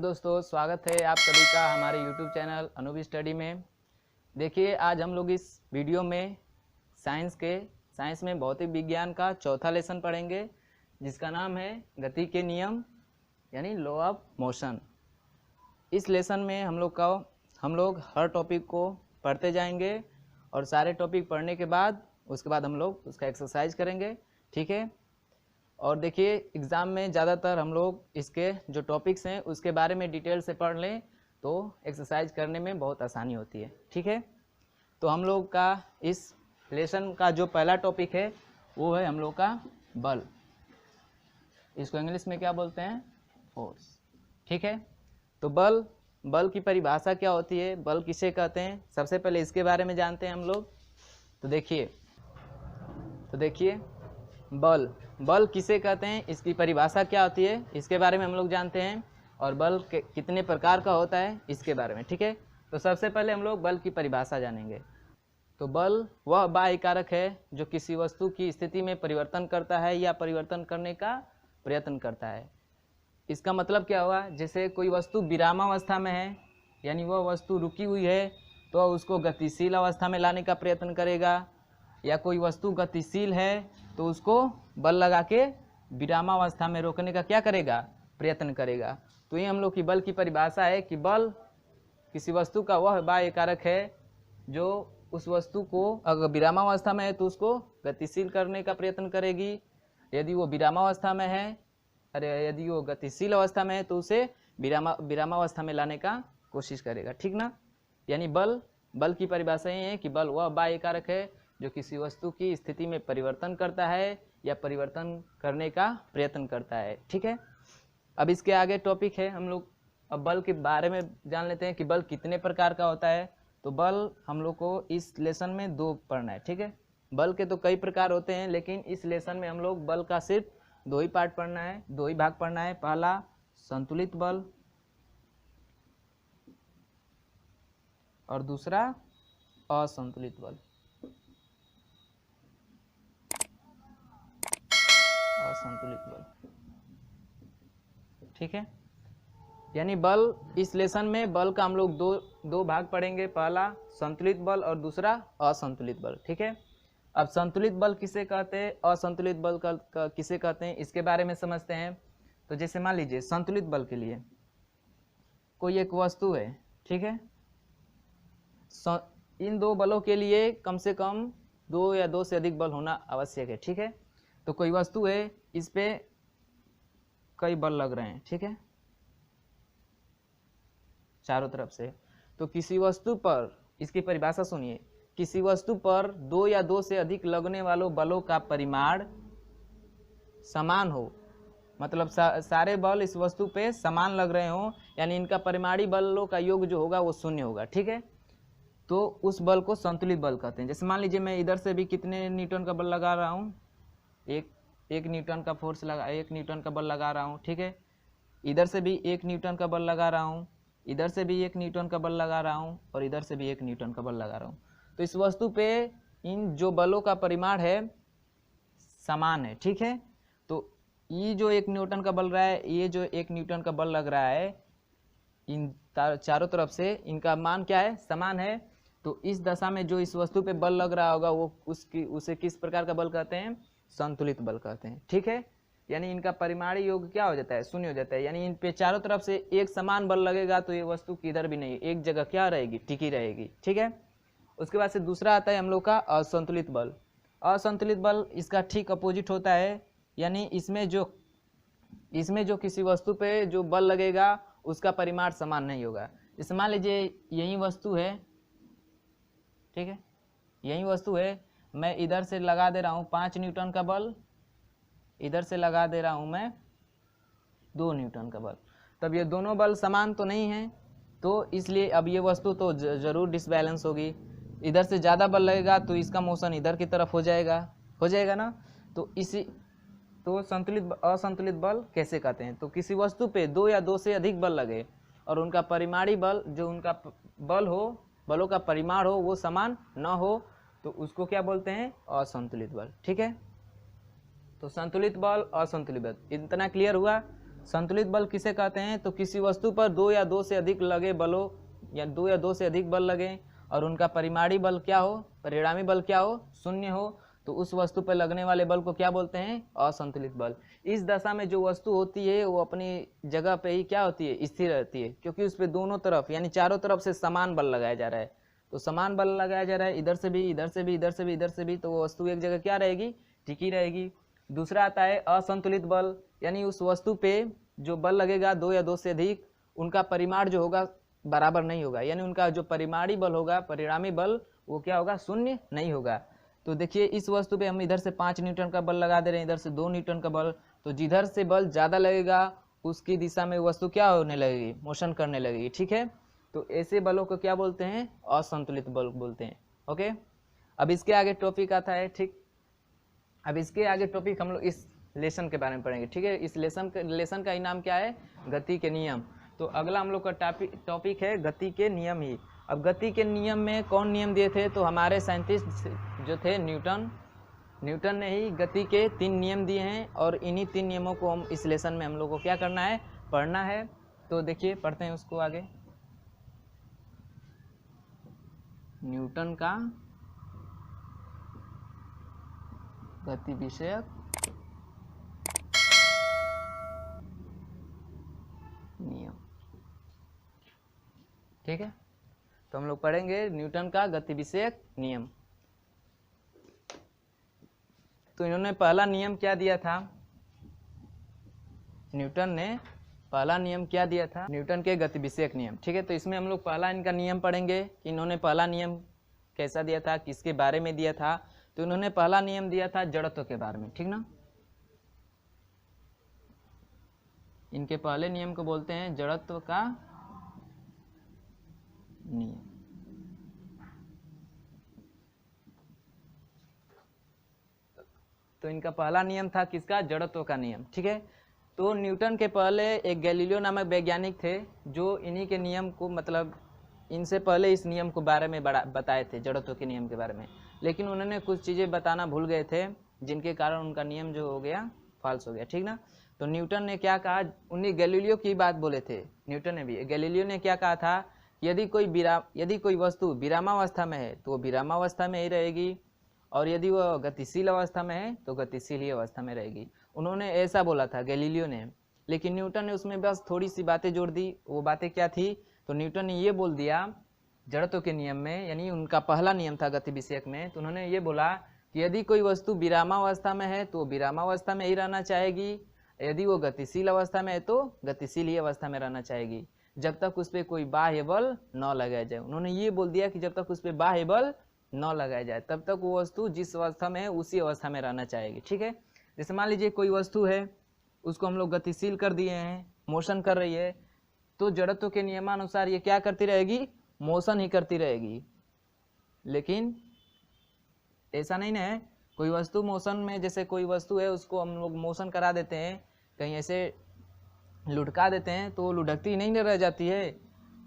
दोस्तों, स्वागत है आप सभी का हमारे YouTube चैनल अनूप स्टडी में। देखिए, आज हम लोग इस वीडियो में साइंस में भौतिक विज्ञान का चौथा लेसन पढ़ेंगे, जिसका नाम है गति के नियम यानी लॉ ऑफ मोशन। इस लेसन में हम लोग हर टॉपिक को पढ़ते जाएंगे और सारे टॉपिक पढ़ने के बाद उसके बाद हम लोग उसका एक्सरसाइज करेंगे, ठीक है। और देखिए, एग्ज़ाम में ज़्यादातर हम लोग इसके जो टॉपिक्स हैं उसके बारे में डिटेल से पढ़ लें तो एक्सरसाइज करने में बहुत आसानी होती है, ठीक है। तो हम लोग का इस लेसन का जो पहला टॉपिक है वो है हम लोग का बल। इसको इंग्लिश में क्या बोलते हैं? फोर्स, ठीक है। तो बल की परिभाषा क्या होती है, बल किसे कहते हैं, सबसे पहले इसके बारे में जानते हैं हम लोग। तो देखिए बल किसे कहते हैं, इसकी परिभाषा क्या होती है, इसके बारे में हम लोग जानते हैं। और बल कितने प्रकार का होता है इसके बारे में, ठीक है। तो सबसे पहले हम लोग बल की परिभाषा जानेंगे। तो बल वह बाह्य कारक है जो किसी वस्तु की स्थिति में परिवर्तन करता है या परिवर्तन करने का प्रयत्न करता है। इसका मतलब क्या हुआ, जैसे कोई वस्तु विरामावस्था में है यानी वह वस्तु रुकी हुई है तो उसको गतिशील अवस्था में लाने का प्रयत्न करेगा, या कोई वस्तु गतिशील है तो उसको बल लगा के विरामावस्था में रोकने का क्या करेगा, प्रयत्न करेगा। तो ये हम लोग की बल की परिभाषा है कि बल किसी वस्तु का वह बाह्य कारक है जो उस वस्तु को अगर विरामावस्था में है तो उसको गतिशील करने का प्रयत्न करेगी, यदि वो विरामावस्था में है यदि वो गतिशील अवस्था में है तो उसे विरामावस्था में लाने का कोशिश करेगा, ठीक ना। यानी बल की परिभाषा ये है कि बल वह बाह्य कारक है जो किसी वस्तु की स्थिति में परिवर्तन करता है या परिवर्तन करने का प्रयत्न करता है, ठीक है। अब इसके आगे टॉपिक है, हम लोग अब बल के बारे में जान लेते हैं कि बल कितने प्रकार का होता है। तो बल हम लोग को इस लेसन में 2 पढ़ना है, ठीक है। बल के तो कई प्रकार होते हैं, लेकिन इस लेसन में हम लोग बल का सिर्फ 2 ही पार्ट पढ़ना है, 2 ही भाग पढ़ना है। पहला संतुलित बल और दूसरा असंतुलित बल। ठीक है। यानी बल, इस लेसन में बल का हम लोग दो भाग पढ़ेंगे, पहला संतुलित बल और दूसरा असंतुलित बल, ठीक है। अब संतुलित बल किसे कहते हैं, असंतुलित बल किसे कहते हैं, इसके बारे में समझते हैं। तो जैसे मान लीजिए संतुलित बल के लिए कोई एक वस्तु है, ठीक है। इन 2 बलों के लिए कम से कम 2 या 2 से अधिक बल होना आवश्यक है, ठीक है। तो कोई वस्तु है, इस पे कई बल लग रहे हैं, ठीक है, चारों तरफ से। तो किसी वस्तु पर, इसकी परिभाषा सुनिए, किसी वस्तु पर 2 या 2 से अधिक लगने वालों बलों का परिमाण समान हो, मतलब सारे बल इस वस्तु पे समान लग रहे हो, यानी इनका परिमाणी बलों का योग जो होगा वो 0 होगा, ठीक है। तो उस बल को संतुलित बल कहते हैं। जैसे मान लीजिए मैं इधर से भी कितने न्यूटन का बल लगा रहा हूँ, एक न्यूटन का फोर्स लगा, 1 न्यूटन का बल लगा रहा हूँ, ठीक है। इधर से भी 1 न्यूटन का बल लगा रहा हूँ, इधर से भी 1 न्यूटन का बल लगा रहा हूँ और इधर से भी 1 न्यूटन का बल लगा रहा हूँ। तो इस वस्तु पे इन जो बलों का परिमाण है समान है, ठीक है। तो ये जो 1 न्यूटन का बल रहा है, ये जो 1 न्यूटन का बल लग रहा है, इन चारों तरफ से इनका मान क्या है, समान है। तो इस दशा में जो इस वस्तु पे बल लग रहा होगा वो उसे किस प्रकार का बल कहते हैं, संतुलित बल कहते हैं, ठीक है। यानी इनका परिमाणी योग क्या हो जाता है, 0 हो जाता है। यानी इन पे चारों तरफ से एक समान बल लगेगा तो ये वस्तु किधर भी नहीं, एक जगह क्या रहेगी, टिकी रहेगी, ठीक है। उसके बाद से दूसरा आता है हम लोग का असंतुलित बल। असंतुलित बल इसका ठीक अपोजिट होता है, यानी इसमें जो किसी वस्तु पे जो बल लगेगा उसका परिमाण समान नहीं होगा। जैसे मान लीजिए यही वस्तु है, ठीक है, यही वस्तु है, मैं इधर से लगा दे रहा हूँ 5 न्यूटन का बल, इधर से लगा दे रहा हूँ मैं 2 न्यूटन का बल। तब ये दोनों बल समान तो नहीं हैं, तो इसलिए अब ये वस्तु तो जरूर डिसबैलेंस होगी। इधर से ज़्यादा बल लगेगा तो इसका मोशन इधर की तरफ हो जाएगा ना। तो असंतुलित बल कैसे कहते हैं, तो किसी वस्तु पे 2 या 2 से अधिक बल लगे और उनका परिमाणी बल, जो उनका बल हो, बलों का परिमाण हो, वो समान न हो, तो उसको क्या बोलते हैं, असंतुलित बल, ठीक है। तो संतुलित बल, असंतुलित बल, इतना क्लियर हुआ। संतुलित बल किसे कहते हैं? तो किसी वस्तु पर दो या दो से अधिक लगे बलों या दो या दो से अधिक बल लगे और उनका परिमाणी बल क्या हो, परिणामी बल क्या हो, शून्य हो, तो उस वस्तु पर लगने वाले बल को क्या बोलते हैं? असंतुलित बल। इस दशा में जो वस्तु होती है वो अपनी जगह पे ही क्या होती है? स्थिर रहती है, क्योंकि उस पर दोनों तरफ यानी चारों तरफ से समान बल लगाया जा रहा है। तो समान बल लगाया जा रहा है, इधर से भी, इधर से भी, इधर से भी, इधर से भी, तो वो वस्तु एक जगह क्या रहेगी? टिकी रहेगी। दूसरा आता है असंतुलित बल, यानी उस वस्तु पे जो बल लगेगा दो या दो से अधिक, उनका परिमाण जो होगा बराबर नहीं होगा, यानी उनका जो परिमाणी बल होगा, परिणामी बल, वो क्या होगा? शून्य नहीं होगा। तो देखिए इस वस्तु पे हम इधर से 5 न्यूटन का बल लगा दे रहे हैं, इधर से 2 न्यूटन का बल, तो जिधर से बल ज़्यादा लगेगा उसकी दिशा में वस्तु क्या होने लगेगी? मोशन करने लगेगी। ठीक है, तो ऐसे बलों को क्या बोलते हैं? असंतुलित बल बोलते हैं। ओके, अब इसके आगे टॉपिक आता है। ठीक, अब इसके आगे टॉपिक हम लोग इस लेसन के बारे में पढ़ेंगे। ठीक है, इस लेसन का ही नाम क्या है? गति के नियम। तो अगला हम लोग का टॉपिक है गति के नियम ही। अब गति के नियम में कौन नियम दिए थे? तो हमारे साइंटिस्ट जो थे न्यूटन ने ही गति के 3 नियम दिए हैं, और इन्हीं 3 नियमों को हम इस लेसन में हम लोग को क्या करना है? पढ़ना है। तो देखिए पढ़ते हैं उसको आगे। न्यूटन का गति विषयक नियम। ठीक है, तो हम लोग पढ़ेंगे न्यूटन का गति विषयक नियम। तो इन्होंने पहला नियम क्या दिया था? न्यूटन ने पहला नियम क्या दिया था? न्यूटन के गति विषयक नियम। ठीक है, तो इसमें हम लोग पहला इनका नियम पढ़ेंगे कि इन्होंने पहला नियम कैसा दिया था, किसके बारे में दिया था। तो इन्होंने पहला नियम दिया था जड़त्व के बारे में। ठीक ना, इनके पहले नियम को बोलते हैं जड़त्व का नियम। तो इनका पहला नियम था किसका? जड़त्व का नियम। ठीक है, तो न्यूटन के पहले एक गैलीलियो नामक वैज्ञानिक थे जो इन्हीं के नियम को, मतलब इनसे पहले इस नियम को बारे में बताए थे, जड़त्व के नियम के बारे में, लेकिन उन्होंने कुछ चीज़ें बताना भूल गए थे, जिनके कारण उनका नियम जो हो गया फॉल्स हो गया। ठीक ना, तो न्यूटन ने क्या कहा? उन्हीं गैलीलियो की बात बोले थे न्यूटन ने भी। गैलीलियो ने क्या कहा था? यदि कोई वस्तु विरामावस्था में है तो वो विरामावस्था में ही रहेगी, और यदि वह गतिशील अवस्था में है तो गतिशील ही अवस्था में रहेगी। उन्होंने ऐसा बोला था गैलीलियो ने, लेकिन न्यूटन ने उसमें बस थोड़ी सी बातें जोड़ दी। वो बातें क्या थी? तो न्यूटन ने ये बोल दिया जड़त्व के नियम में, यानी उनका पहला नियम था गति विषयक में, तो उन्होंने ये बोला कि यदि कोई वस्तु विरामावस्था में है तो विरामावस्था में ही रहना चाहेगी, यदि वो गतिशील अवस्था में है तो गतिशील ही अवस्था में रहना चाहेगी, जब तक उस पर कोई बाह्य बल न लगाया जाए। उन्होंने ये बोल दिया कि जब तक उस पर बाह्य बल न लगाया जाए तब तक वो वस्तु जिस अवस्था में है उसी अवस्था में रहना चाहेगी। ठीक है, जैसे मान लीजिए कोई वस्तु है, उसको हम लोग गतिशील कर दिए हैं, मोशन कर रही है, तो जड़त्व के नियमानुसार ये क्या करती रहेगी? मोशन ही करती रहेगी। लेकिन ऐसा नहीं ना है, कोई वस्तु मोशन में, जैसे कोई वस्तु है उसको हम लोग मोशन करा देते हैं, कहीं ऐसे लुढ़का देते हैं, तो वो लुढ़कती नहीं रह जाती है,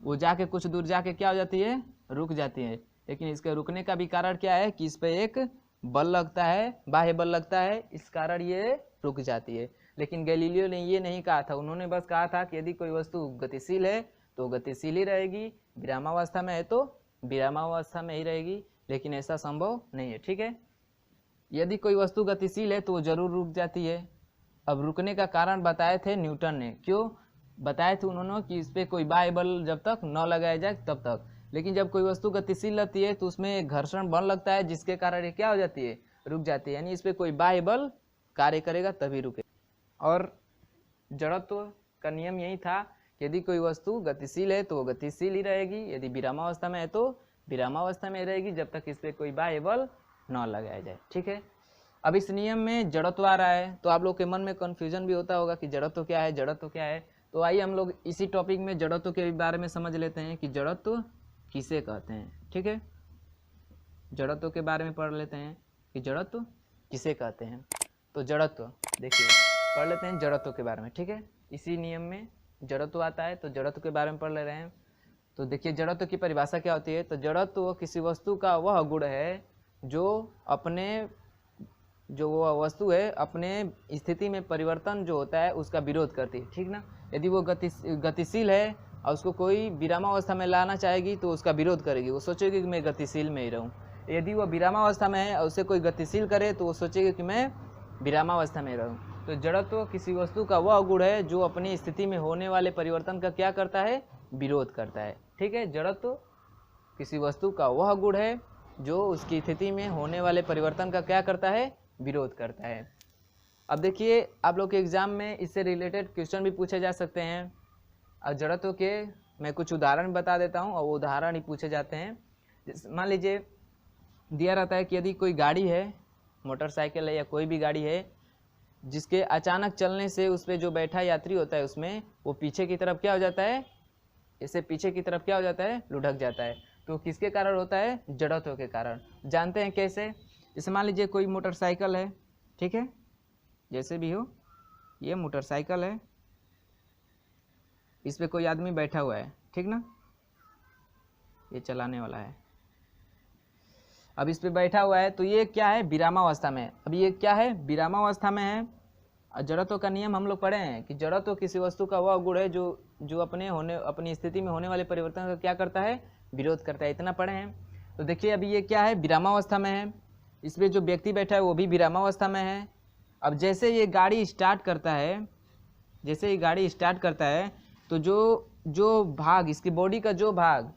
वो जाके कुछ दूर जाके क्या हो जाती है? रुक जाती है। लेकिन इसके रुकने का भी कारण क्या है? कि इस पर एक बल लगता है, बाह्य बल लगता है, इस कारण ये रुक जाती है। लेकिन गैलीलियो ने ये नहीं कहा था, उन्होंने बस कहा था कि यदि कोई वस्तु गतिशील है तो गतिशील ही रहेगी, विरामावस्था में है तो विरामावस्था में ही रहेगी, लेकिन ऐसा संभव नहीं है। ठीक है, यदि कोई वस्तु गतिशील है तो वो जरूर रुक जाती है। अब रुकने का कारण बताए थे न्यूटन ने, क्यों बताए थे उन्होंने? कि इस पर कोई बाह्य बल जब तक न लगाया जाए तब तक। लेकिन जब कोई वस्तु गतिशील रहती है तो उसमें घर्षण बल लगता है, जिसके कारण ये क्या हो जाती है? रुक जाती है, यानी इस पर कोई बाह्य बल कार्य करेगा तभी रुके। और जड़त्व का नियम यही था कि यदि कोई वस्तु गतिशील है तो वो गतिशील ही रहेगी, यदि विरामावस्था में है तो विरामावस्था में रहेगी, जब तक इस पर कोई बाह्य बल न लगाया जाए। ठीक है, अब इस नियम में जड़त्व आ रहा है, तो आप लोग के मन में कन्फ्यूजन भी होता होगा कि जड़त्व क्या है, जड़त्व क्या है। तो आइए हम लोग इसी टॉपिक में जड़त्व के बारे में समझ लेते हैं कि जड़त्व किसे कहते हैं। ठीक है, जड़त्व के बारे में पढ़ लेते हैं कि जड़त्व किसे कहते हैं। तो जड़त्व देखिए पढ़ लेते हैं जड़त्व के बारे में। ठीक है, इसी नियम में जड़त्व आता है, तो जड़त्व के बारे में पढ़ ले रहे हैं। तो देखिए जड़त्व की परिभाषा क्या होती है? तो जड़त्व किसी वस्तु का वह गुण है जो अपने जो वो वस्तु है अपने स्थिति में परिवर्तन जो होता है उसका विरोध करती है, ठीक ना। यदि वो गतिशील है और उसको कोई विरामावस्था में लाना चाहेगी तो उसका विरोध करेगी, वो सोचेगी कि मैं गतिशील में ही रहूं। यदि वो विरामावस्था में है और उसे कोई गतिशील करे तो वो सोचेगी कि मैं विरामावस्था में रहूं। तो जड़त्व किसी वस्तु का वह गुण है जो अपनी स्थिति में होने वाले परिवर्तन का क्या करता है, विरोध करता है, ठीक है। जड़त्व किसी वस्तु का वह गुण है जो उसकी स्थिति में होने वाले परिवर्तन का क्या करता है, विरोध करता है। अब देखिए आप लोग के एग्जाम में इससे रिलेटेड क्वेश्चन भी पूछे जा सकते हैं। और जड़त्व के मैं कुछ उदाहरण बता देता हूँ और वो उदाहरण ही पूछे जाते हैं। मान लीजिए दिया रहता है कि यदि कोई गाड़ी है, मोटरसाइकिल है या कोई भी गाड़ी है, जिसके अचानक चलने से उस पर जो बैठा यात्री होता है उसमें वो पीछे की तरफ क्या हो जाता है, इससे पीछे की तरफ क्या हो जाता है, लुढ़क जाता है। तो किसके कारण होता है, जड़त्व के कारण। जानते हैं कैसे। जैसे मान लीजिए कोई मोटरसाइकिल है, ठीक है, जैसे भी हो, ये मोटरसाइकिल है, इस पे कोई आदमी बैठा हुआ है, ठीक ना, ये चलाने वाला है। अब इस पे बैठा हुआ है तो ये क्या है, विरामावस्था में। अब ये क्या है, विरामावस्था में है। और जड़त्व का नियम हम लोग पढ़े हैं कि जड़त्व किसी वस्तु का वह गुण है जो अपनी स्थिति में होने वाले परिवर्तन का क्या करता है, विरोध करता है। इतना पढ़े हैं। तो देखिए अभी ये क्या है, विरामावस्था में है। इसमें जो व्यक्ति बैठा है वो भी विरामावस्था में है। अब जैसे ये गाड़ी स्टार्ट करता है, जैसे ये गाड़ी स्टार्ट करता है तो जो भाग, इसकी बॉडी का जो भाग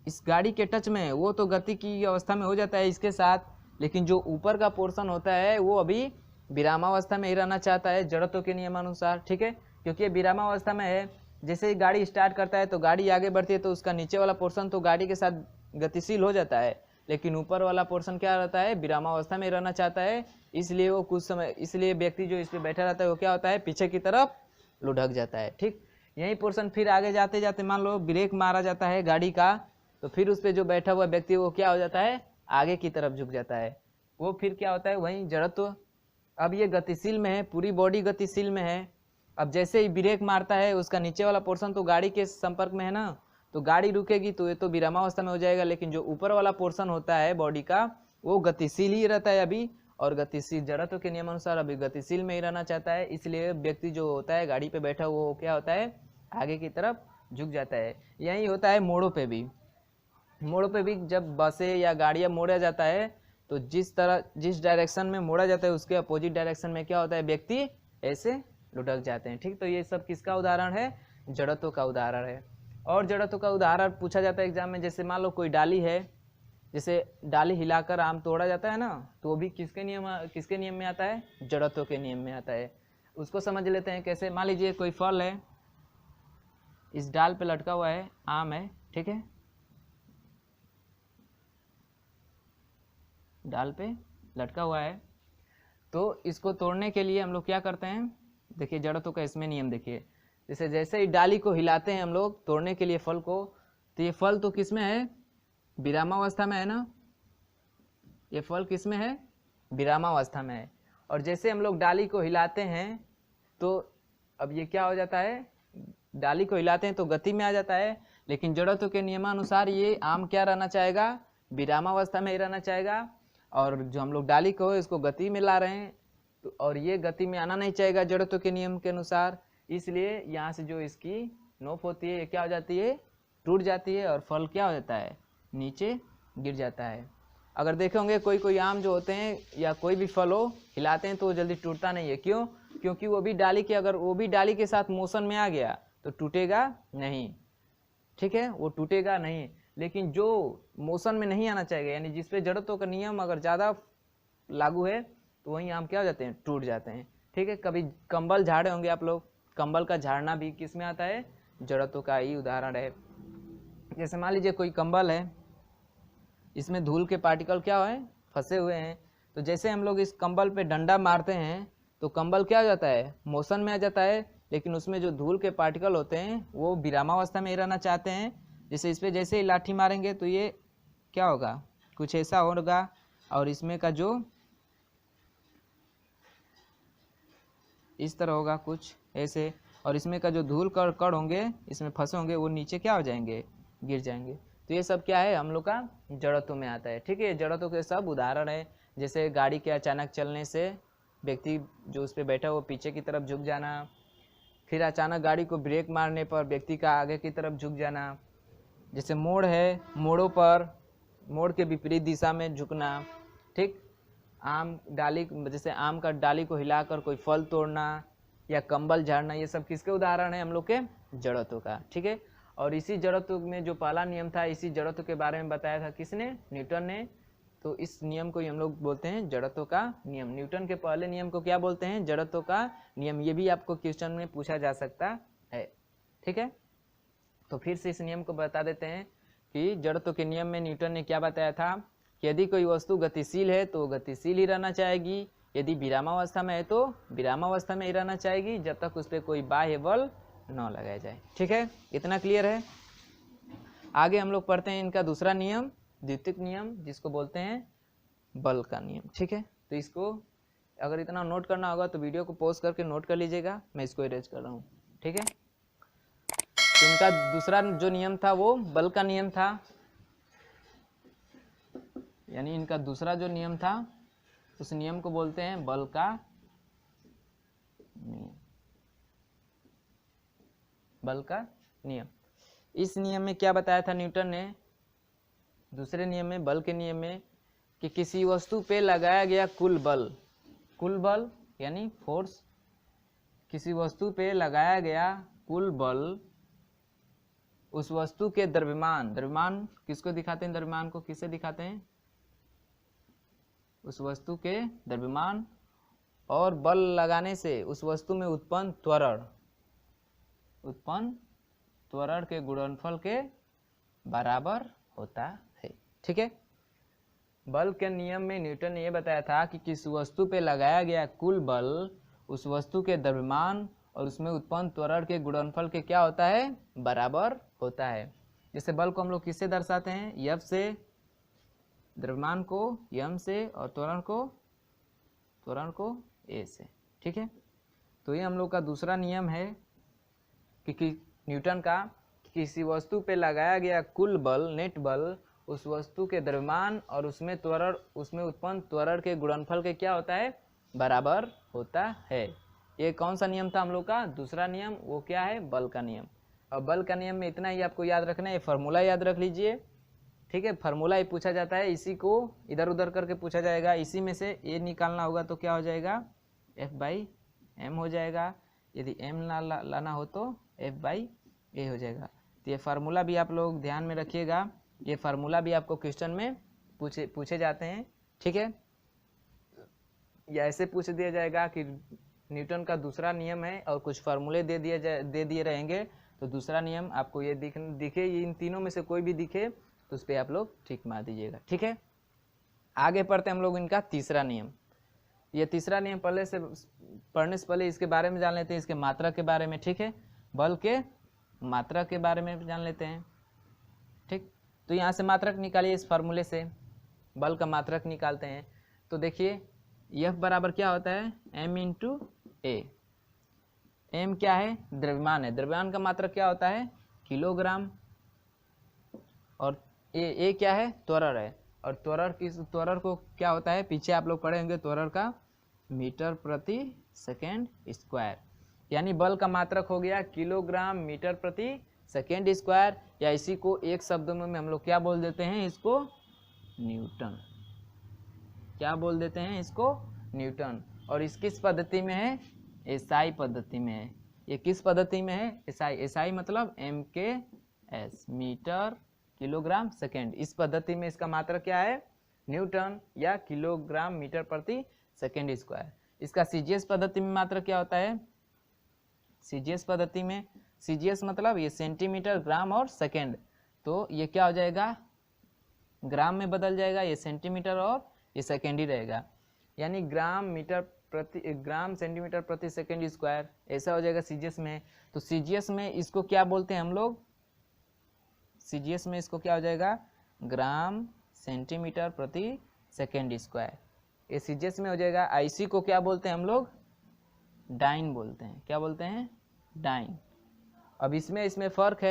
इस गाड़ी के टच में है वो तो गति की अवस्था में हो जाता है इसके साथ, लेकिन जो ऊपर का पोर्शन होता है वो अभी विरामावस्था में ही रहना चाहता है जड़त्व के नियमानुसार, ठीक है। क्योंकि ये विरामावस्था में है। जैसे ही गाड़ी स्टार्ट करता है तो गाड़ी आगे बढ़ती है तो उसका नीचे वाला पोर्शन तो गाड़ी के साथ गतिशील हो जाता है, लेकिन ऊपर वाला पोर्शन क्या रहता है, विरामावस्था में रहना चाहता है। इसलिए वो कुछ समय, इसलिए व्यक्ति जो इस पर बैठा रहता है वो क्या होता है, पीछे की तरफ लुढ़क जाता है, ठीक। यही पोर्शन फिर आगे जाते जाते मान लो ब्रेक मारा जाता है गाड़ी का, तो फिर उस पर जो बैठा हुआ व्यक्ति वो क्या हो जाता है, आगे की तरफ झुक जाता है। वो फिर क्या होता है, वहीं जड़त्व। अब ये गतिशील में है, पूरी बॉडी गतिशील में है। अब जैसे ही ब्रेक मारता है उसका नीचे वाला पोर्शन तो गाड़ी के संपर्क में है ना, तो गाड़ी रुकेगी तो ये तो विरामावस्था में हो जाएगा, लेकिन जो ऊपर वाला पोर्शन होता है बॉडी का वो गतिशील ही रहता है अभी। और गतिशील जड़त्व के नियमानुसार अभी गतिशील में ही रहना चाहता है, इसलिए व्यक्ति जो होता है गाड़ी पे बैठा वो क्या होता है, आगे की तरफ झुक जाता है। यही होता है मोड़ों पे भी। मोड़ पे भी जब बसें या गाड़ियाँ मोड़ा जाता है तो जिस डायरेक्शन में मोड़ा जाता है उसके अपोजिट डायरेक्शन में क्या होता है, व्यक्ति ऐसे लुढ़क जाते हैं, ठीक। तो ये सब किसका उदाहरण है, जड़त्व का उदाहरण है। और जड़त्व का उदाहरण पूछा जाता है एग्जाम में। जैसे मान लो कोई डाली है, जैसे डाली हिलाकर आम तोड़ा जाता है ना, तो वो भी किसके नियम में आता है, जड़त्व के नियम में आता है। उसको समझ लेते हैं कैसे। मान लीजिए कोई फल है, इस डाल पे लटका हुआ है, आम है, ठीक है, डाल पे लटका हुआ है। तो इसको तोड़ने के लिए हम लोग क्या करते हैं, देखिए जड़त्व का इसमें नियम देखिए। जैसे ही डाली को हिलाते हैं हम लोग तोड़ने के लिए फल को, तो ये फल तो किस में है, विरामावस्था में है ना, ये फल किस में है, विरामावस्था में है। और जैसे हम लोग डाली को हिलाते हैं तो अब ये क्या हो जाता है, डाली को हिलाते हैं तो गति में आ जाता है, लेकिन जड़त्व के नियमानुसार ये आम क्या रहना चाहेगा, विरामावस्था में ही रहना चाहेगा। और जो हम लोग डाली को इसको गति में ला रहे हैं तो, और ये गति में आना नहीं चाहेगा जड़त्व के नियम के अनुसार, इसलिए यहाँ से जो इसकी नोक होती है ये क्या हो जाती है, टूट जाती है और फल क्या हो जाता है, नीचे गिर जाता है। अगर देखे होंगे कोई आम जो होते हैं या कोई भी फल हो, हिलाते हैं तो वो जल्दी टूटता नहीं है। क्यों, क्योंकि वो भी डाली के, अगर वो भी डाली के साथ मोशन में आ गया तो टूटेगा नहीं, ठीक है, वो टूटेगा नहीं। लेकिन जो मोशन में नहीं आना चाहिए, यानी जिसपे जड़त्व का नियम अगर ज़्यादा लागू है तो वहीं आम क्या हो जाते हैं, टूट जाते हैं, ठीक है। कभी कंबल झाड़े होंगे आप लोग, कंबल का झाड़ना भी किस में आता है, जड़त्व का ही उदाहरण है। जैसे मान लीजिए कोई कंबल है, इसमें धूल के पार्टिकल क्या है, फंसे हुए हैं। तो जैसे हम लोग इस कंबल पे डंडा मारते हैं तो कंबल क्या हो जाता है, मोशन में आ जाता है, लेकिन उसमें जो धूल के पार्टिकल होते हैं वो विरामावस्था में ही रहना चाहते हैं। जैसे इस पर जैसे ही लाठी मारेंगे तो ये क्या होगा, कुछ ऐसा होगा, और इसमें का जो इस तरह होगा कुछ ऐसे, और इसमें का जो धूल कण होंगे इसमें फंसे होंगे वो नीचे क्या हो जाएंगे, गिर जाएंगे। तो ये सब क्या है, हम लोग का जड़त्व में आता है, ठीक है। जड़त्व के सब उदाहरण है। जैसे गाड़ी के अचानक चलने से व्यक्ति जो उस पर बैठा वो पीछे की तरफ झुक जाना, फिर अचानक गाड़ी को ब्रेक मारने पर व्यक्ति का आगे की तरफ झुक जाना। जैसे मोड़ है, मोड़ों पर मोड़ के विपरीत दिशा में झुकना। ठीक, आम डाली, जैसे आम का डाली को हिलाकर कोई फल तोड़ना या कंबल झाड़ना, ये सब किसके उदाहरण है? हम लोग के जड़त्व का। ठीक है, और इसी जड़त्व में जो पहला नियम था, इसी जड़त्व के बारे में बताया था किसने? न्यूटन ने। तो इस नियम को ही हम लोग बोलते हैं जड़त्व का नियम। न्यूटन के पहले नियम को क्या बोलते हैं? जड़त्व का नियम। ये भी आपको क्वेश्चन में पूछा जा सकता है। ठीक है, तो फिर से इस नियम को बता देते हैं कि जड़त्व के नियम में न्यूटन ने क्या बताया था कि यदि कोई वस्तु गतिशील है तो गतिशील ही रहना चाहेगी, यदि विरामावस्था में है तो विरामावस्था में ही रहना चाहेगी, जब तक उस पर कोई बाह्य बल न लगाया जाए। ठीक है, इतना क्लियर है। आगे हम लोग पढ़ते हैं इनका दूसरा नियम, द्वितीयक नियम, जिसको बोलते हैं बल का नियम। ठीक है, तो इसको अगर इतना नोट करना होगा तो वीडियो को पॉज करके नोट कर लीजिएगा, मैं इसको इरेज कर रहा हूँ। ठीक है, तो इनका दूसरा जो नियम था वो बल का नियम था, यानी इनका दूसरा जो नियम था उस नियम को बोलते हैं बल का नियम। बल का नियम, इस नियम में क्या बताया था न्यूटन ने? दूसरे नियम में, बल के नियम में, कि किसी वस्तु पे लगाया गया कुल बल यानी फोर्स, किसी वस्तु पे लगाया गया कुल बल उस वस्तु के द्रव्यमान किसको दिखाते हैं? द्रव्यमान को किसे दिखाते हैं? उस वस्तु के द्रव्यमान और बल लगाने से उस वस्तु में उत्पन्न त्वरण के गुणनफल के बराबर होता है। ठीक है, बल के नियम में न्यूटन ने यह बताया था कि किस वस्तु पे लगाया गया कुल बल उस वस्तु के द्रव्यमान और उसमें उत्पन्न त्वरण के गुणनफल के क्या होता है? बराबर होता है। जैसे बल को हम लोग किससे दर्शाते हैं? F से, द्रव्यमान को m से और त्वरण को a से। ठीक है, तो ये हम लोग का दूसरा नियम है कि न्यूटन का, किसी वस्तु पे लगाया गया कुल बल, नेट बल, उस वस्तु के द्रव्यमान और उसमें उत्पन्न त्वरण के गुणनफल के क्या होता है? बराबर होता है। ये कौन सा नियम था हम लोग का? दूसरा नियम। वो क्या है? बल का नियम। और बल का नियम में इतना ही आपको याद रखना है, ये फार्मूला याद रख लीजिए। ठीक है, फार्मूला ही पूछा जाता है, इसी को इधर उधर करके पूछा जाएगा। इसी में से ए निकालना होगा तो क्या हो जाएगा? F/m हो जाएगा। यदि m लाना हो तो F/a हो जाएगा। तो ये फार्मूला भी आप लोग ध्यान में रखिएगा, ये फार्मूला भी आपको क्वेश्चन में पूछे जाते हैं। ठीक है, या ऐसे पूछ दिया जाएगा कि न्यूटन का दूसरा नियम है और कुछ फार्मूले दे दिए रहेंगे, तो दूसरा नियम आपको ये दिखे, इन तीनों में से कोई भी दिखे तो उस पर आप लोग ठीक मार दीजिएगा। ठीक है, आगे पढ़ते हैं हम लोग इनका तीसरा नियम। ये तीसरा नियम पढ़ने से पहले इसके बारे में जान लेते हैं, इसके मात्रा के बारे में। ठीक है, बल के मात्रा के बारे में जान लेते हैं। ठीक, तो यहाँ से मात्रक निकालिए, इस फार्मूले से बल का मात्रक निकालते हैं। तो देखिए F बराबर क्या होता है? m इंटू ए। m क्या है? द्रव्यमान है। द्रव्यमान का मात्रक क्या होता है? किलोग्राम। और ए क्या है? त्वरण है। और त्वरण को क्या होता है? पीछे आप लोग पढ़े होंगे त्वरण का मीटर प्रति सेकेंड स्क्वायर। यानी बल का मात्रक हो गया किलोग्राम मीटर प्रति सेकेंड स्क्वायर, या इसी को एक शब्द में हम लोग क्या बोल देते हैं? इसको न्यूटन। क्या बोल देते हैं? इसको न्यूटन। और इस किस पद्धति में है? एसआई पद्धति में है। ये किस पद्धति में है? एसआई। एसआई मतलब MKS, मीटर किलोग्राम सेकेंड। इस पद्धति में इसका मात्रक क्या है? न्यूटन या किलोग्राम मीटर प्रति सेकेंड स्क्वायर। इसका CGS पद्धति में मात्रक क्या होता है? CGS पद्धति में, CGS मतलब ये सेंटीमीटर, ग्राम और सेकेंड, तो ये क्या हो जाएगा? ग्राम में बदल जाएगा, ये सेंटीमीटर और ये सेकेंड ही रहेगा। यानी ग्राम सेंटीमीटर प्रति सेकेंड स्क्वायर, ऐसा हो जाएगा CGS में। तो CGS में इसको क्या बोलते हैं हम लोग? CGS में इसको क्या हो जाएगा? ग्राम सेंटीमीटर प्रति सेकेंड स्क्वायर, ये CGS में हो जाएगा। IC को क्या बोलते हैं हम लोग? डाइन बोलते हैं। क्या बोलते हैं? डाइन। अब इसमें फर्क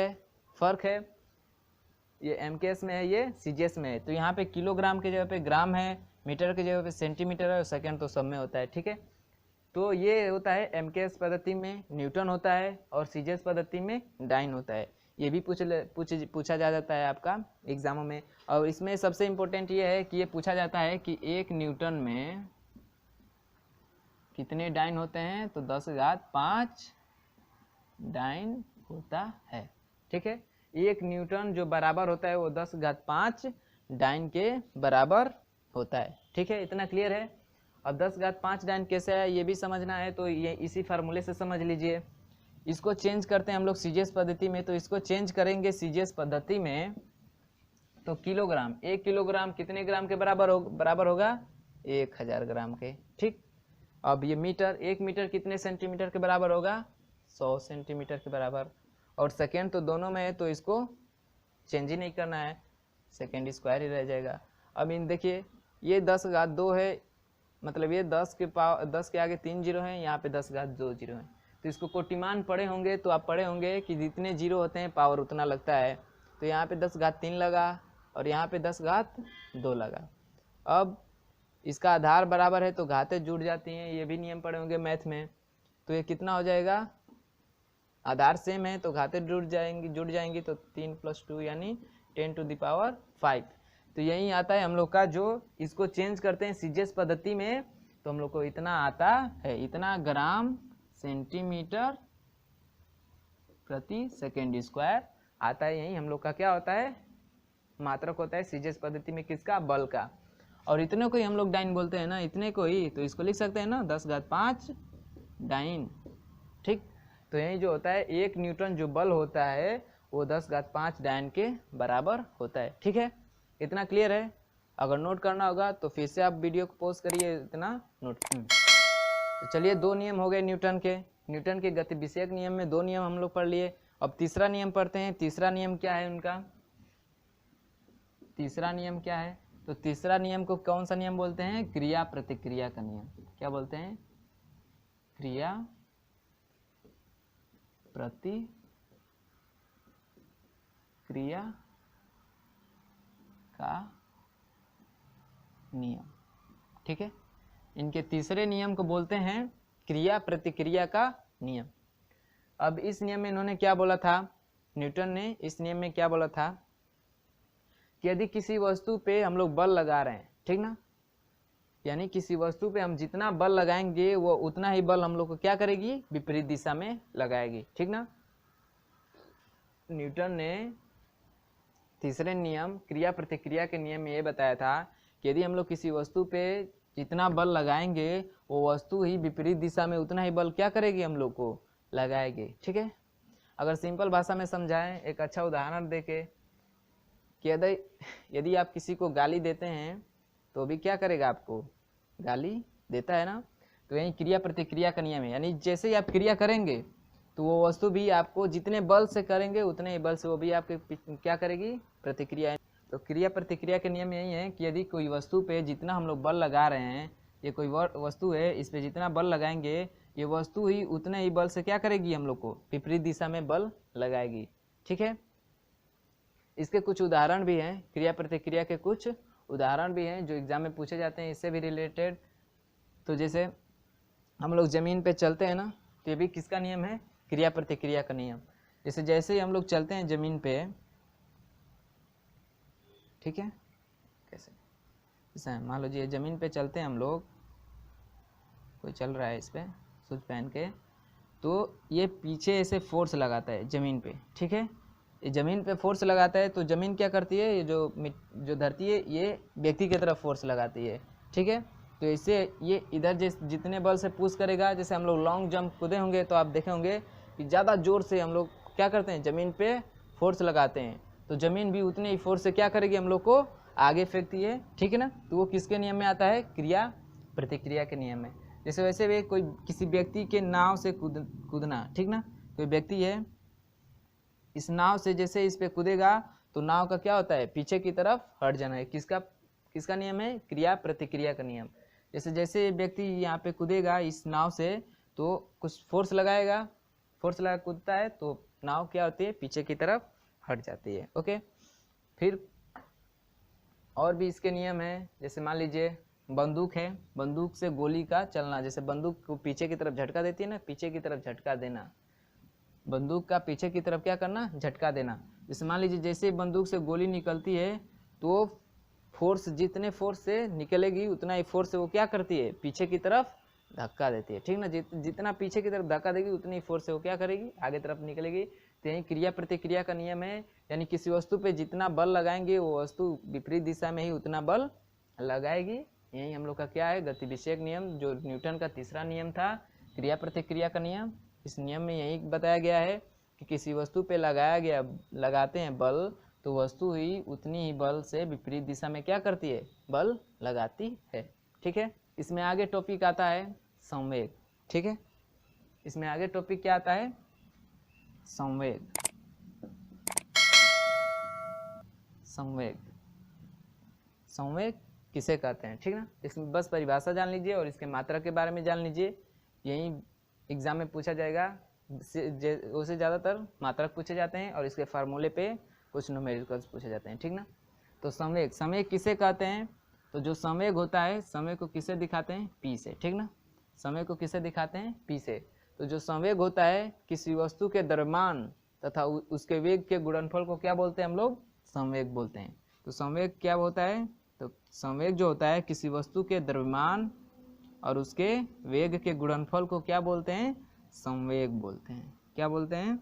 है, ये MKS में है, ये CGS में है। तो यहाँ पे किलोग्राम के जगह पे ग्राम है, मीटर की जगह पे सेंटीमीटर है और सेकंड तो सब में होता है, ठीक है। तो ये होता है एमकेएस पद्धति में न्यूटन होता है और सीजीएस पद्धति में डाइन होता है। ये भी पूछा जा जाता है आपका एग्जामों में। और इसमें सबसे इम्पोर्टेंट ये है कि ये पूछा जाता है कि 1 न्यूटन में कितने डाइन होते हैं, तो 10⁵ डाइन होता है, ठीक है। 1 न्यूटन जो बराबर होता है वो 10⁵ डाइन के बराबर होता है, ठीक है। इतना क्लियर है। अब 10⁵ डाइन कैसे है ये भी समझना है, तो ये इसी फार्मूले से समझ लीजिए। इसको चेंज करते हैं हम लोग सीजीएस पद्धति में, तो इसको चेंज करेंगे सीजीएस पद्धति में तो किलोग्राम, 1 किलोग्राम कितने ग्राम के बराबर होगा, 1000 ग्राम के, ठीक। अब ये मीटर, 1 मीटर कितने सेंटीमीटर के बराबर होगा, 100 सेंटीमीटर के बराबर। और सेकेंड तो दोनों में है तो इसको चेंज ही नहीं करना है, सेकेंड स्क्वायर ही रह जाएगा। अब इन देखिए ये 10⁵2 है, मतलब ये 10 के आगे 3 जीरो हैं, यहाँ पे 10⁵2 जीरो हैं। तो इसको कोटिमान पढ़े होंगे तो आप पढ़े होंगे कि जितने जीरो होते हैं पावर उतना लगता है। तो यहाँ पे 10⁵3 लगा और यहाँ पे 10⁵2 लगा। अब इसका आधार बराबर है तो घातें जुड़ जाती हैं, ये भी नियम पढ़े होंगे मैथ में। तो ये कितना हो जाएगा, आधार सेम है तो घातें जुड़ जाएंगी तो 3 + 2 यानी 10⁵5। तो यही आता है हम लोग का, जो इसको चेंज करते हैं सीजीएस पद्धति में तो हम लोग को इतना आता है, इतना ग्राम सेंटीमीटर प्रति सेकेंड स्क्वायर आता है। यही हम लोग का क्या होता है, मात्रक होता है सीजीएस पद्धति में, किसका, बल का। और इतने को ही हम लोग डाइन बोलते हैं ना, इतने को ही, तो इसको लिख सकते हैं ना 10⁵5 डाइन, ठीक। तो यही जो होता है 1 न्यूटन जो बल होता है वो 10⁵5 डाइन के बराबर होता है, ठीक है। इतना क्लियर है। अगर नोट करना होगा तो फिर से आप वीडियो को पॉज करिए, इतना नोट। तो चलिए 2 नियम हो गए न्यूटन के गति विषयक नियम में 2 नियम हम लोग पढ़ लिए। अब तीसरा नियम पढ़ते हैं। तीसरा नियम क्या है उनका, तीसरा नियम क्या है, तो तीसरा नियम को कौन सा नियम बोलते हैं, क्रिया प्रतिक्रिया का नियम। क्या बोलते हैं, क्रिया प्रतिक्रिया का नियम, ठीक है। इनके तीसरे नियम को बोलते हैं क्रिया प्रतिक्रिया का नियम। अब इस नियम में इन्होंने क्या बोला था, न्यूटन ने इस नियम में क्या बोला था कि यदि किसी वस्तु पे हम लोग बल लगा रहे हैं, ठीक ना, यानी किसी वस्तु पे हम जितना बल लगाएंगे वो उतना ही बल हम लोग को क्या करेगी, विपरीत दिशा में लगाएगी, ठीक ना। न्यूटन ने तीसरे नियम क्रिया प्रतिक्रिया के नियम में ये बताया था कि यदि हम लोग किसी वस्तु पे जितना बल लगाएंगे वो वस्तु ही विपरीत दिशा में उतना ही बल क्या करेगी, हम लोग को लगाएगी, ठीक है। अगर सिंपल भाषा में समझाएं, एक अच्छा उदाहरण देके कि यदि आप किसी को गाली देते हैं तो भी क्या करेगा, आपको गाली देता है ना। तो यही क्रिया प्रतिक्रिया का नियम है, यानी जैसे ही आप क्रिया करेंगे तो वो वस्तु भी आपको जितने बल से करेंगे उतने ही बल से वो भी आपके क्या करेगी, प्रतिक्रिया। तो क्रिया प्रतिक्रिया के नियम यही है कि यदि कोई वस्तु पे जितना हम लोग बल लगा रहे हैं, ये कोई वस्तु है, इस पे जितना बल लगाएंगे ये वस्तु ही उतने ही बल से क्या करेगी, हम लोग को विपरीत दिशा में बल लगाएगी, ठीक है। इसके कुछ उदाहरण भी हैं, क्रिया प्रतिक्रिया के कुछ उदाहरण भी हैं जो एग्जाम में पूछे जाते हैं इससे भी रिलेटेड। तो जैसे हम लोग ज़मीन पे चलते हैं ना, तो ये भी किसका नियम है, क्रिया प्रतिक्रिया का नियम। जैसे ही हम लोग चलते हैं ज़मीन पे, ठीक है, कैसे, जैसे मान लो जी ज़मीन पे चलते हैं हम लोग, कोई चल रहा है इस पर शूज पहन के, तो ये पीछे ऐसे फोर्स लगाता है ज़मीन पे, ठीक है। ये ज़मीन पे फोर्स लगाता है तो ज़मीन क्या करती है, ये जो धरती है ये व्यक्ति की तरफ फोर्स लगाती है, ठीक है। तो इससे ये इधर जितने बल से पुश करेगा, जैसे हम लोग लॉन्ग जंप कूदे होंगे तो आप देखे होंगे कि ज़्यादा ज़ोर से हम लोग क्या करते हैं, ज़मीन पे फोर्स लगाते हैं, तो ज़मीन भी उतने ही फोर्स से क्या करेगी, हम लोग को आगे फेंकती है, ठीक है ना। तो वो किसके नियम में आता है, क्रिया प्रतिक्रिया के नियम में। जैसे वैसे भी कोई किसी व्यक्ति के नाव से कूदना, ठीक ना, कोई व्यक्ति है इस नाव से, जैसे इस पे कूदेगा तो नाव का क्या होता है, पीछे की तरफ हट जाना है। किसका नियम है, क्रिया प्रतिक्रिया का नियम। जैसे व्यक्ति यहाँ पे कूदेगा इस नाव से तो कुछ फोर्स लगाएगा, फोर्स लगा कूदता है तो नाव क्या होती है, पीछे की तरफ हट जाती है, ओके। फिर और भी इसके नियम है, जैसे मान लीजिए बंदूक है, बंदूक से गोली का चलना, जैसे बंदूक को पीछे की तरफ झटका देती है ना, पीछे की तरफ झटका देना, बंदूक का पीछे की तरफ क्या करना, झटका देना। जैसे मान लीजिए जैसे बंदूक से गोली निकलती है तो फोर्स, जितने फोर्स से निकलेगी उतना ही फोर्स से वो क्या करती है, पीछे की तरफ धक्का देती है, ठीक ना। जितना पीछे की तरफ धक्का देगी उतनी ही फोर्स से वो क्या करेगी, आगे तरफ निकलेगी। तो यही क्रिया प्रतिक्रिया का नियम है, यानी किसी वस्तु पे जितना बल लगाएंगे वो वस्तु विपरीत दिशा में ही उतना बल लगाएगी। यही हम लोग का क्या है, गति विषयक नियम, जो न्यूटन का तीसरा नियम था, क्रिया प्रतिक्रिया का नियम। इस नियम में यही बताया गया है कि किसी वस्तु पे लगाते हैं बल तो वस्तु ही उतनी ही बल से विपरीत दिशा में क्या करती है, बल लगाती है, ठीक है। इसमें आगे टॉपिक आता है संवेग, ठीक है। इसमें आगे टॉपिक क्या आता है, संवेग। संवेग, संवेग किसे कहते हैं, ठीक ना। इसमें बस परिभाषा जान लीजिए और इसके मात्रा के बारे में जान लीजिए, यही एग्जाम में पूछा जाएगा। उससे ज़्यादातर मात्रक पूछे जाते हैं और इसके फार्मूले पे कुछ न्यूमेरिकल्स पूछे जाते हैं, ठीक ना। तो संवेग, संवेग किसे कहते हैं, तो जो संवेग होता है, समय को किसे दिखाते हैं, पी से, ठीक ना। समय को किसे दिखाते हैं, पी से। तो जो संवेग होता है किसी वस्तु के द्रव्यमान तथा उसके वेग के गुणनफल को क्या बोलते हैं हम लोग, संवेग बोलते हैं। तो संवेग क्या होता है, तो संवेग जो होता है किसी वस्तु के द्रव्यमान और उसके वेग के गुणनफल को क्या बोलते हैं, संवेग बोलते हैं। क्या बोलते हैं,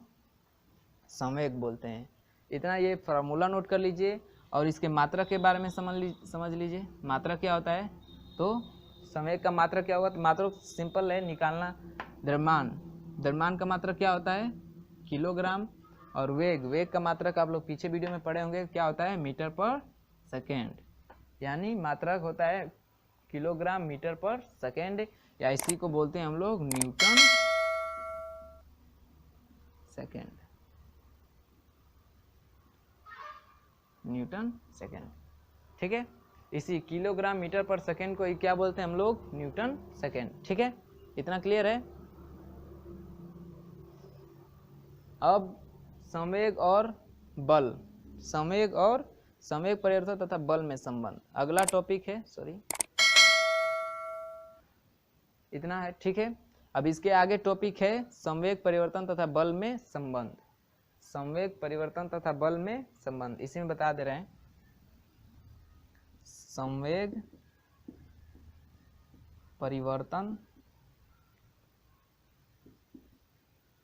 संवेग बोलते हैं। इतना ये फार्मूला नोट कर लीजिए और इसके मात्रा के बारे में समझ लीजिए। मात्रा क्या होता है, तो संवेग का मात्रा क्या होगा, तो मात्रा सिंपल है निकालना। द्रव्यमान, द्रव्यमान का मात्रा क्या होता है, किलोग्राम, और वेग, वेग का मात्रक आप लोग पीछे वीडियो में पढ़े होंगे, क्या होता है, मीटर पर सेकेंड, यानी मात्रक होता है किलोग्राम मीटर पर सेकेंड, या इसी को बोलते हैं हम लोग न्यूटन सेकेंड, न्यूटन सेकेंड, ठीक है। इसी किलोग्राम मीटर पर सेकेंड को क्या बोलते हैं हम लोग, न्यूटन सेकेंड, ठीक है। इतना क्लियर है। अब संवेग और बल, संवेग और संवेग परिवर्तन तथा बल में संबंध, अगला टॉपिक है, सॉरी इतना है, ठीक है। अब इसके आगे टॉपिक है संवेग परिवर्तन तथा बल में संबंध, संवेग परिवर्तन तथा बल में संबंध, इसी में बता दे रहे हैं। संवेग परिवर्तन,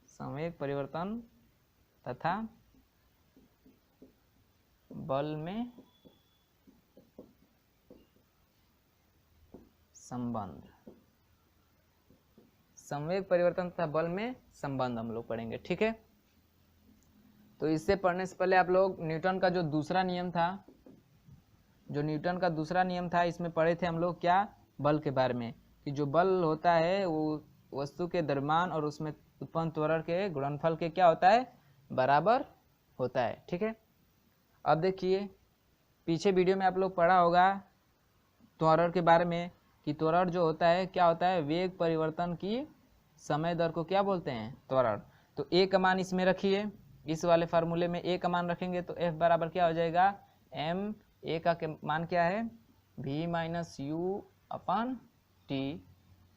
संवेग परिवर्तन तथा बल में संबंध, संवेग परिवर्तन तथा बल में संबंध हम लोग पढ़ेंगे, ठीक है। तो इससे पढ़ने से पहले आप लोग न्यूटन का जो दूसरा नियम था, जो न्यूटन का दूसरा नियम था, इसमें पढ़े थे हम लोग क्या, बल के बारे में, कि जो बल होता है वो वस्तु के द्रव्यमान और उसमें उत्पन्न त्वरण के गुणनफल के क्या होता है, बराबर होता है, ठीक है। अब देखिए पीछे वीडियो में आप लोग पढ़ा होगा त्वरण के बारे में, कि त्वरण जो होता है क्या होता है, वेग परिवर्तन की समय दर को क्या बोलते हैं, त्वरण। तो ए का मान इसमें रखिए, इस वाले फार्मूले में ए का मान रखेंगे तो एफ बराबर क्या हो जाएगा, एम, ए का मान क्या है, v minus you upon T,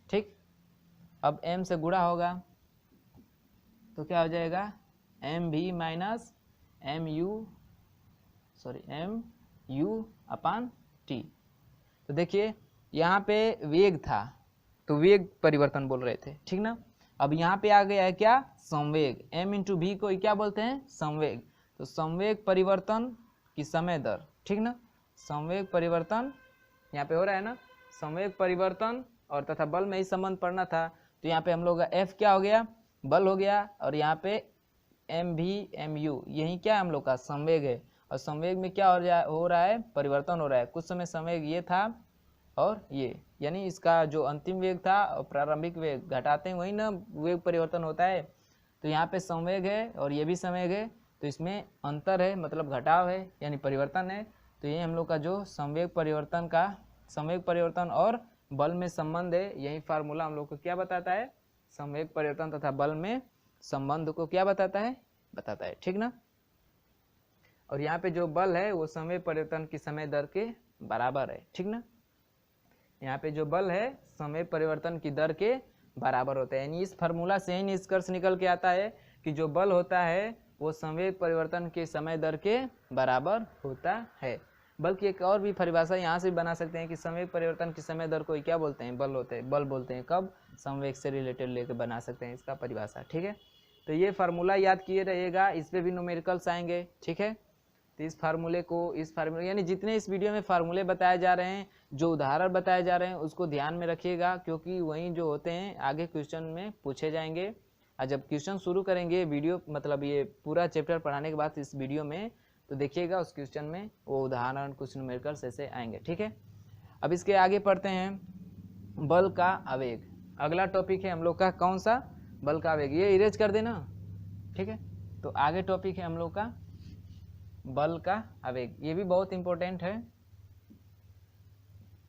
ठीक। अब m से गुणा होगा तो क्या हो जाएगा, M V minus M U upon T. तो देखिए यहाँ पे वेग था तो वेग परिवर्तन बोल रहे थे, ठीक ना। अब यहाँ पे आ गया है क्या, संवेग, m इंटू वी को क्या बोलते हैं, संवेग। तो संवेग परिवर्तन की समय दर, ठीक ना, संवेग परिवर्तन यहाँ पे हो रहा है ना, संवेग परिवर्तन और तथा बल में ही संबंध पढ़ना था। तो यहाँ पे हम लोग का F क्या हो गया, बल हो गया, और यहाँ पे एम वी एम यू यही क्या है हम लोग का संवेग है, और संवेग में क्या हो रहा है, परिवर्तन हो रहा है। कुछ समय संवेग ये था और ये, यानी इसका जो अंतिम वेग था और प्रारंभिक वेग घटाते हैं वही ना वेग परिवर्तन होता है। तो यहाँ पे संवेग है और ये भी संवेग है, तो इसमें अंतर है, मतलब घटाव है यानी परिवर्तन है। तो ये हम लोग का जो संवेग परिवर्तन का, संवेग परिवर्तन और बल में संबंध है, यही फार्मूला हम लोग को क्या बताता है, संवेग परिवर्तन तथा बल में संबंध को क्या बताता है, ठीक ना। और यहाँ पे जो बल है वो संवेग परिवर्तन की समय दर के बराबर है, ठीक ना। यहाँ पे जो बल है संवेग परिवर्तन की दर के बराबर होता है। यानी इस फार्मूला से ही निष्कर्ष निकल के आता है कि जो बल होता है वो संवेग परिवर्तन के समय दर के बराबर होता है। बल्कि एक और भी परिभाषा यहाँ से बना सकते हैं कि संवेग परिवर्तन की समय दर को क्या बोलते हैं, बल होते हैं। बल बोलते हैं कब, संवेग से रिलेटेड लेकर बना सकते हैं इसका परिभाषा। ठीक है, तो ये फार्मूला याद किए रहिएगा, इस पे भी न्यूमेरिकल्स आएंगे। ठीक है, तो इस फार्मूले यानी जितने इस वीडियो में फार्मूले बताए जा रहे हैं, जो उदाहरण बताए जा रहे हैं, उसको ध्यान में रखिएगा, क्योंकि वहीं जो होते हैं आगे क्वेश्चन में पूछे जाएंगे। और जब क्वेश्चन शुरू करेंगे वीडियो, मतलब ये पूरा चैप्टर पढ़ाने के बाद इस वीडियो में, तो देखिएगा उस क्वेश्चन में वो उदाहरण कुछ न्यूमेरिकल्स ऐसे आएंगे। ठीक है, अब इसके आगे पढ़ते हैं बल का आवेग। अगला टॉपिक है हम लोग का कौन सा, बल का आवेग। ये इरेज कर देना। ठीक है, तो आगे टॉपिक है हम लोग का बल का आवेग। ये भी बहुत इंपॉर्टेंट है,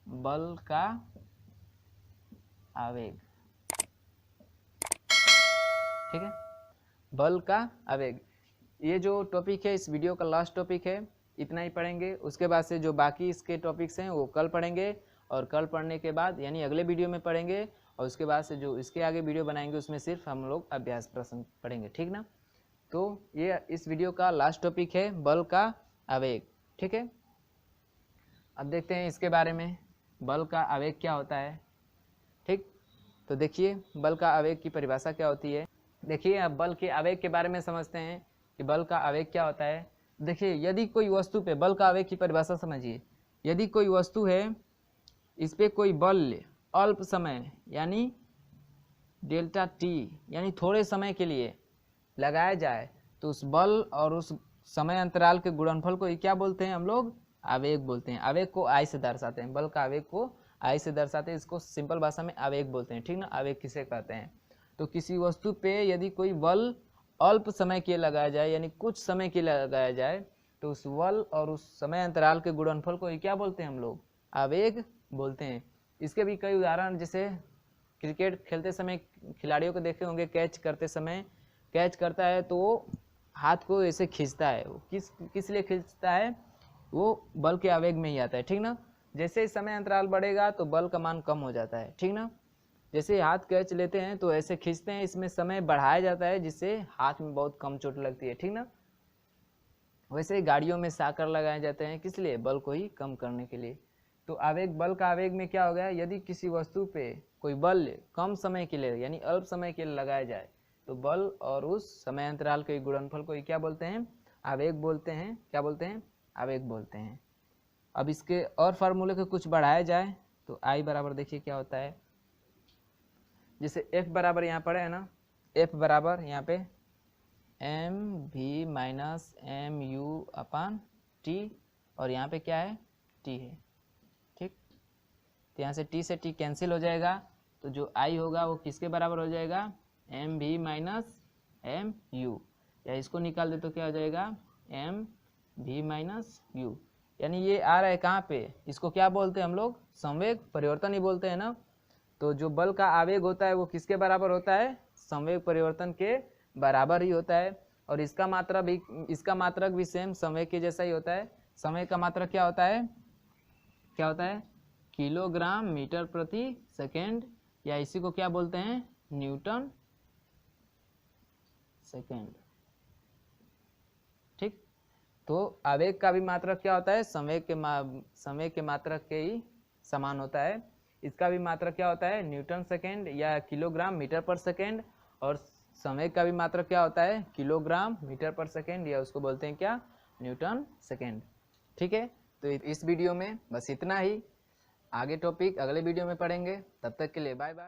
बल का आवेग। ठीक है, बल का आवेग ये जो टॉपिक है इस वीडियो का लास्ट टॉपिक है, इतना ही पढ़ेंगे। उसके बाद से जो बाकी इसके टॉपिक्स हैं वो कल पढ़ेंगे, और कल पढ़ने के बाद यानी अगले वीडियो में पढ़ेंगे, और उसके बाद से जो इसके आगे वीडियो बनाएंगे उसमें सिर्फ हम लोग अभ्यास प्रश्न पढ़ेंगे। ठीक ना, तो ये इस वीडियो का लास्ट टॉपिक है बल का आवेग। ठीक है, अब देखते हैं इसके बारे में, बल का आवेग क्या होता है। ठीक, तो देखिए बल का आवेग की परिभाषा क्या होती है। देखिए अब बल के आवेग के बारे में समझते हैं कि बल का आवेग क्या होता है। देखिए यदि कोई वस्तु पे, बल का आवेग की परिभाषा समझिए, यदि कोई वस्तु है इस पे कोई बल अल्प समय यानी डेल्टा टी यानी थोड़े समय के लिए लगाया जाए, तो उस बल और उस समय अंतराल के गुणनफल को क्या बोलते हैं हम लोग, आवेग बोलते हैं। आवेग को आई से दर्शाते हैं, बल का आवेग को आई से दर्शाते हैं, इसको सिंपल भाषा में आवेग बोलते हैं। ठीक ना, आवेग किसे कहते हैं। तो किसी वस्तु पे यदि कोई बल अल्प समय के लगाया जाए यानी कुछ समय के लिए लगाया जाए, तो उस बल और उस समय अंतराल के गुणनफल को क्या बोलते हैं हम लोग, आवेग बोलते हैं। इसके भी कई उदाहरण, जैसे क्रिकेट खेलते समय खिलाड़ियों को देखे होंगे, कैच करते समय कैच करता है तो वो हाथ को ऐसे खींचता है। वो किस लिए खींचता है, वो बल के आवेग में ही आता है। ठीक ना, जैसे ही समय अंतराल बढ़ेगा तो बल का मान कम हो जाता है। ठीक ना, जैसे हाथ कैच लेते हैं तो ऐसे खींचते हैं, इसमें समय बढ़ाया जाता है जिससे हाथ में बहुत कम चोट लगती है। ठीक ना, वैसे ही गाड़ियों में साकर लगाए जाते हैं, किस लिए, बल को ही कम करने के लिए। तो आवेग, बल का आवेग में क्या हो गया, यदि किसी वस्तु पे कोई बल कम समय के लिए यानी अल्प समय के लिए लगाया जाए, तो बल और उस समय अंतराल के गुणनफल को क्या बोलते हैं, आवेग बोलते हैं। क्या बोलते हैं, आवेग बोलते हैं। अब इसके और फार्मूले को कुछ बढ़ाया जाए तो आई बराबर, देखिए क्या होता है, जैसे F बराबर यहाँ पड़े है ना, F बराबर यहाँ पे M V minus M U upon T, और यहाँ पे क्या है, टी है। ठीक, तो यहाँ से टी से टी कैंसिल हो जाएगा, तो जो आई होगा वो किसके बराबर हो जाएगा, M V minus M U, या इसको निकाल दे तो क्या हो जाएगा, एम वी माइनस यू। यानी ये आ रहा है कहाँ पे, इसको क्या बोलते हैं हम लोग, संवेग परिवर्तन ही बोलते हैं ना। तो जो बल का आवेग होता है वो किसके बराबर होता है, संवेग परिवर्तन के बराबर ही होता है। और इसका मात्रक भी सेम संवेग के जैसा ही होता है। संवेग का मात्रक क्या होता है, किलोग्राम मीटर प्रति सेकेंड, या इसी को क्या बोलते हैं, न्यूटन सेकेंड। ठीक, तो आवेग का भी मात्रक क्या होता है, संवेग के मात्रक के ही समान होता है। इसका भी मात्रक क्या होता है, न्यूटन सेकेंड या किलोग्राम मीटर पर सेकेंड, और संवेग का भी मात्रक क्या होता है, किलोग्राम मीटर पर सेकेंड, या उसको बोलते हैं क्या, न्यूटन सेकेंड। ठीक है, तो इस वीडियो में बस इतना ही, आगे टॉपिक अगले वीडियो में पढ़ेंगे। तब तक के लिए बाय बाय।